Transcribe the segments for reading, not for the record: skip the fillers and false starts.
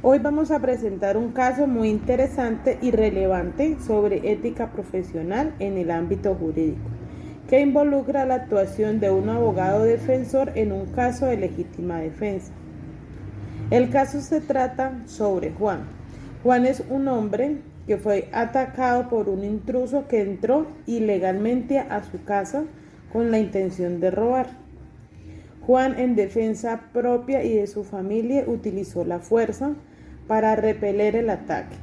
Hoy vamos a presentar un caso muy interesante y relevante sobre ética profesional en el ámbito jurídico, que involucra la actuación de un abogado defensor en un caso de legítima defensa. El caso se trata sobre Juan. Juan es un hombre que fue atacado por un intruso que entró ilegalmente a su casa con la intención de robar. Juan, en defensa propia y de su familia, utilizó la fuerza para repeler el ataque.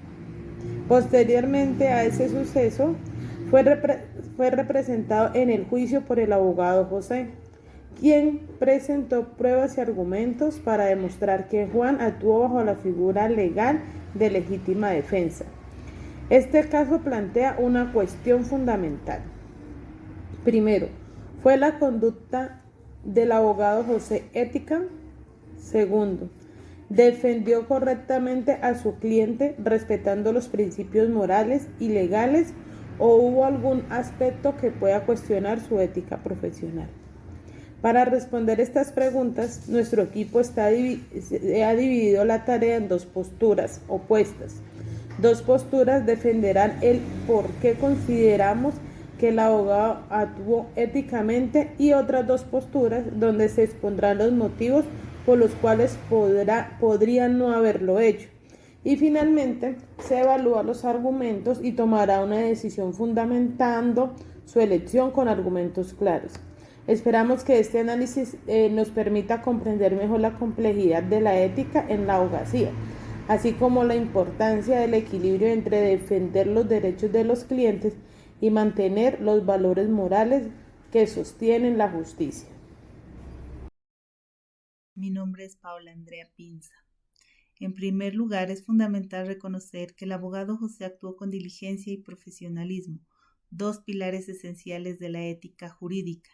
Posteriormente a ese suceso, fue representado en el juicio por el abogado José, quien presentó pruebas y argumentos para demostrar que Juan actuó bajo la figura legal de legítima defensa. Este caso plantea una cuestión fundamental. Primero, ¿fue la conducta del abogado José ética? Segundo, ¿defendió correctamente a su cliente respetando los principios morales y legales o hubo algún aspecto que pueda cuestionar su ética profesional? Para responder estas preguntas, nuestro equipo ha dividido la tarea en dos posturas opuestas. Dos posturas defenderán el por qué consideramos que el abogado actuó éticamente y otras dos posturas donde se expondrán los motivos por los cuales podría no haberlo hecho. Y finalmente se evalúan los argumentos y tomará una decisión fundamentando su elección con argumentos claros. Esperamos que este análisis nos permita comprender mejor la complejidad de la ética en la abogacía, así como la importancia del equilibrio entre defender los derechos de los clientes y mantener los valores morales que sostienen la justicia. Mi nombre es Paula Andrea Pinza. En primer lugar, es fundamental reconocer que el abogado José actuó con diligencia y profesionalismo, dos pilares esenciales de la ética jurídica.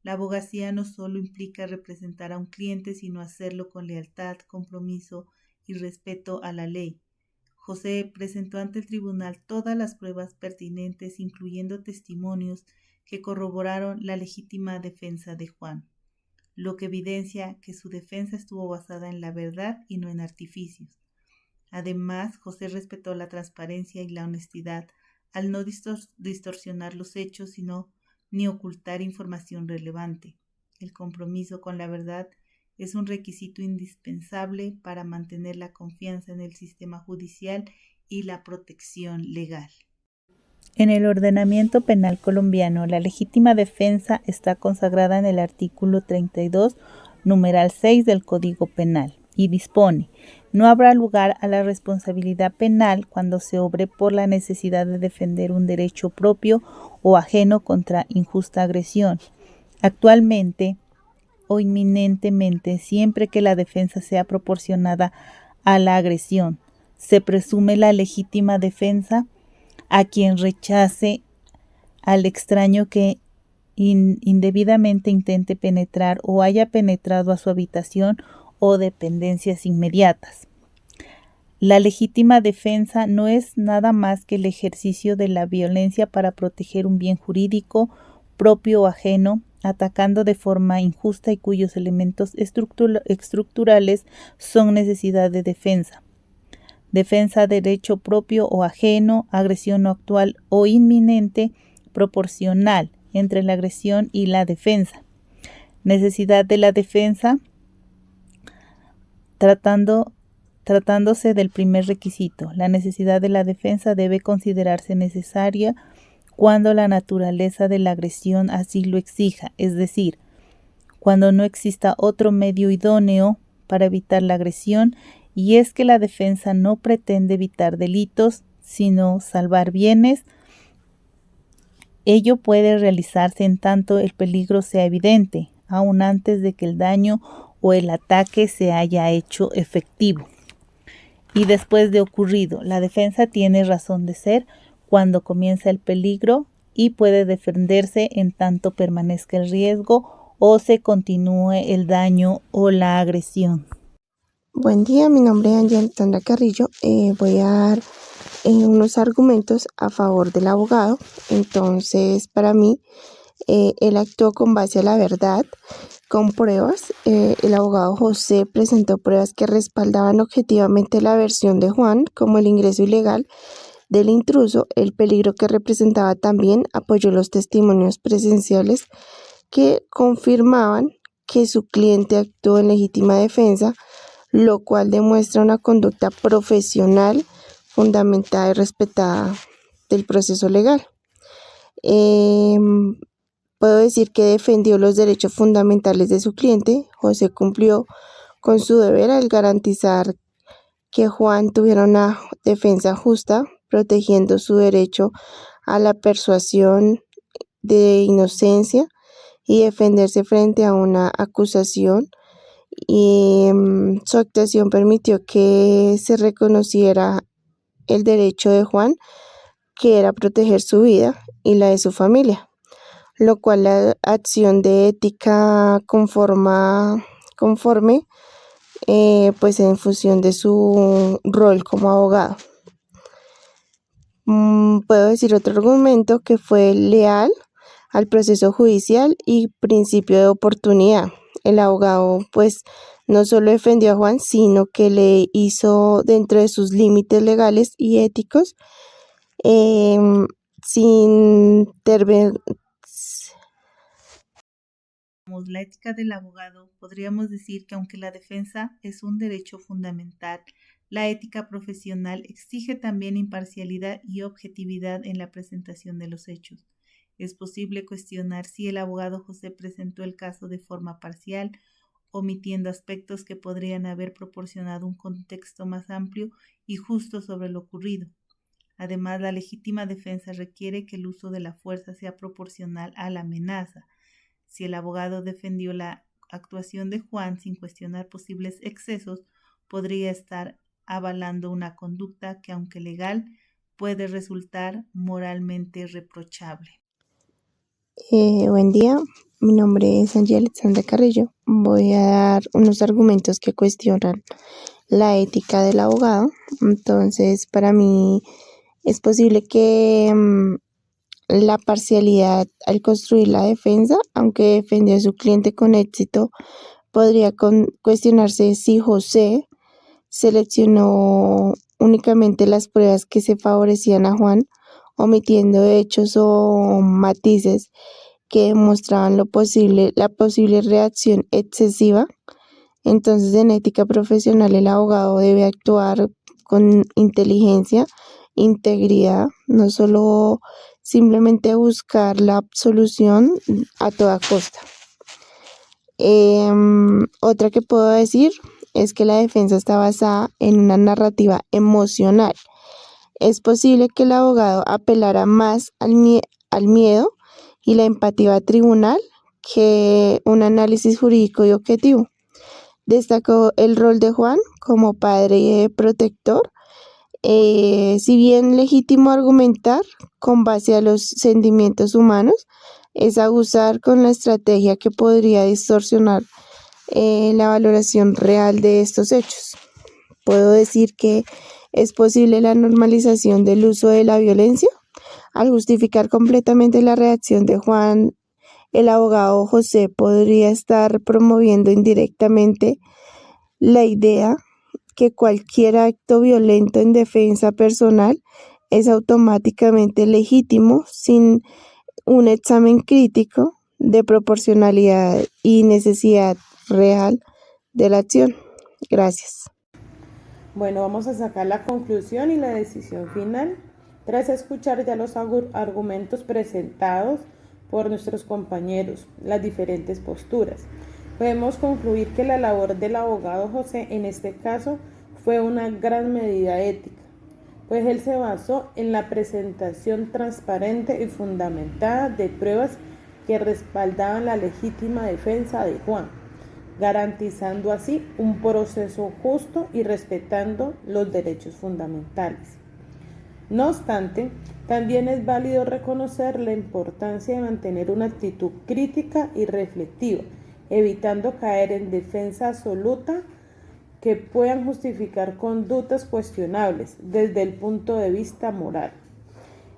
La abogacía no solo implica representar a un cliente, sino hacerlo con lealtad, compromiso y respeto a la ley. José presentó ante el tribunal todas las pruebas pertinentes, incluyendo testimonios que corroboraron la legítima defensa de Juan, lo que evidencia que su defensa estuvo basada en la verdad y no en artificios. Además, José respetó la transparencia y la honestidad al no distorsionar los hechos, ni ocultar información relevante. El compromiso con la verdad es un requisito indispensable para mantener la confianza en el sistema judicial y la protección legal. En el ordenamiento penal colombiano, la legítima defensa está consagrada en el artículo 32, numeral 6 del Código Penal y dispone: no habrá lugar a la responsabilidad penal cuando se obre por la necesidad de defender un derecho propio o ajeno contra injusta agresión, actualmente o inminentemente, siempre que la defensa sea proporcionada a la agresión. Se presume la legítima defensa a quien rechace al extraño que indebidamente intente penetrar o haya penetrado a su habitación o dependencias inmediatas. La legítima defensa no es nada más que el ejercicio de la violencia para proteger un bien jurídico propio o ajeno, atacando de forma injusta y cuyos elementos estructurales son necesidad de defensa. Defensa de derecho propio o ajeno, agresión actual o inminente, proporcional entre la agresión y la defensa. Necesidad de la defensa, tratándose del primer requisito. La necesidad de la defensa debe considerarse necesaria cuando la naturaleza de la agresión así lo exija, es decir, cuando no exista otro medio idóneo para evitar la agresión, y es que la defensa no pretende evitar delitos, sino salvar bienes. Ello puede realizarse en tanto el peligro sea evidente, aun antes de que el daño o el ataque se haya hecho efectivo. Y después de ocurrido, la defensa tiene razón de ser cuando comienza el peligro y puede defenderse en tanto permanezca el riesgo o se continúe el daño o la agresión. Buen día, mi nombre es Angela Carrillo. Voy a dar unos argumentos a favor del abogado. Entonces, para mí, él actuó con base a la verdad, con pruebas. El abogado José presentó pruebas que respaldaban objetivamente la versión de Juan, como el ingreso ilegal del intruso, el peligro que representaba. También apoyó los testimonios presenciales que confirmaban que su cliente actuó en legítima defensa, lo cual demuestra una conducta profesional, fundamentada y respetada del proceso legal. Puedo decir que defendió los derechos fundamentales de su cliente. José cumplió con su deber al garantizar que Juan tuviera una defensa justa, protegiendo su derecho a la persuasión de inocencia y defenderse frente a una acusación. Y su actuación permitió que se reconociera el derecho de Juan, que era proteger su vida y la de su familia, lo cual la acción de ética conforme pues en función de su rol como abogado. Puedo decir otro argumento, que fue leal al proceso judicial y principio de oportunidad. El abogado pues no solo defendió a Juan, sino que le hizo dentro de sus límites legales y éticos, sin La ética del abogado, podríamos decir que aunque la defensa es un derecho fundamental, la ética profesional exige también imparcialidad y objetividad en la presentación de los hechos. Es posible cuestionar si el abogado José presentó el caso de forma parcial, omitiendo aspectos que podrían haber proporcionado un contexto más amplio y justo sobre lo ocurrido. Además, la legítima defensa requiere que el uso de la fuerza sea proporcional a la amenaza. Si el abogado defendió la actuación de Juan sin cuestionar posibles excesos, podría estar avalando una conducta que, aunque legal, puede resultar moralmente reprochable. Buen día, mi nombre es Angie Alexandra Carrillo. Voy a dar unos argumentos que cuestionan la ética del abogado. Entonces, para mí es posible que la parcialidad al construir la defensa, aunque defendió a su cliente con éxito, podría cuestionarse si José seleccionó únicamente las pruebas que se favorecían a Juan, omitiendo hechos o matices que demostraban la posible reacción excesiva. Entonces, en ética profesional, el abogado debe actuar con inteligencia, integridad, no solo simplemente buscar la absolución a toda costa. Otra que puedo decir es que la defensa está basada en una narrativa emocional. Es posible que el abogado apelara más al miedo y la empatía tribunal que un análisis jurídico y objetivo. Destacó el rol de Juan como padre y protector. Si bien legítimo argumentar con base a los sentimientos humanos, es abusar con la estrategia que podría distorsionar la valoración real de estos hechos. Puedo decir que es posible la normalización del uso de la violencia. Al justificar completamente la reacción de Juan, el abogado José podría estar promoviendo indirectamente la idea que cualquier acto violento en defensa personal es automáticamente legítimo sin un examen crítico de proporcionalidad y necesidad real de la acción. Gracias. Bueno, vamos a sacar la conclusión y la decisión final. Tras escuchar ya los argumentos presentados por nuestros compañeros, las diferentes posturas, podemos concluir que la labor del abogado José en este caso fue una gran medida ética, pues él se basó en la presentación transparente y fundamentada de pruebas que respaldaban la legítima defensa de Juan, garantizando así un proceso justo y respetando los derechos fundamentales. No obstante, también es válido reconocer la importancia de mantener una actitud crítica y reflexiva, evitando caer en defensa absoluta que puedan justificar conductas cuestionables desde el punto de vista moral.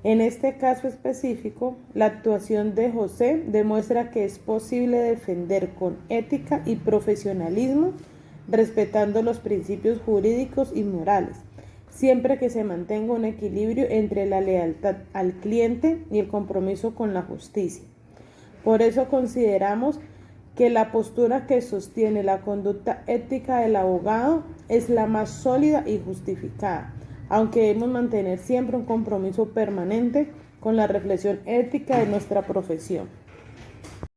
En este caso específico, la actuación de José demuestra que es posible defender con ética y profesionalismo, respetando los principios jurídicos y morales, siempre que se mantenga un equilibrio entre la lealtad al cliente y el compromiso con la justicia. Por eso consideramos que la postura que sostiene la conducta ética del abogado es la más sólida y justificada, aunque debemos mantener siempre un compromiso permanente con la reflexión ética de nuestra profesión.